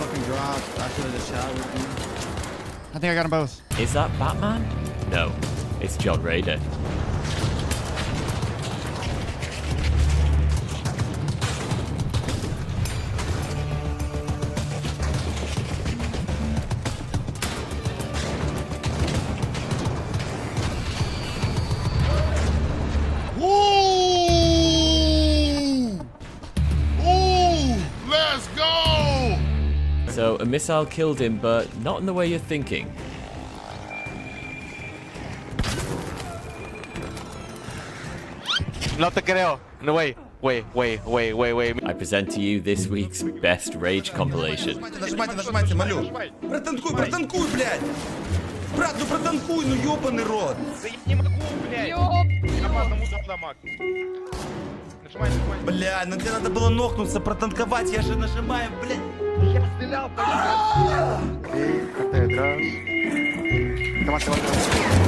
fucking dropped. I should have just shot with you. I think I got them both. Is that Batman? No, it's John Raider. Let's go! So a missile killed him, but not in the way you're thinking. No te creo. No way. Wait. I present to you this week's best rage compilation. Нажимайте, молю. Протанкуй, блядь. Брат, ну протанкуй, ну ёбаный рот. Да я не могу, блядь. Я по одному дамаг. Нажимай. Бля, ну тебе надо было нокнуться, протанковать, я же нажимаю, блядь. Я стрелял, блядь. Окей, карта atrás. Está más abajo.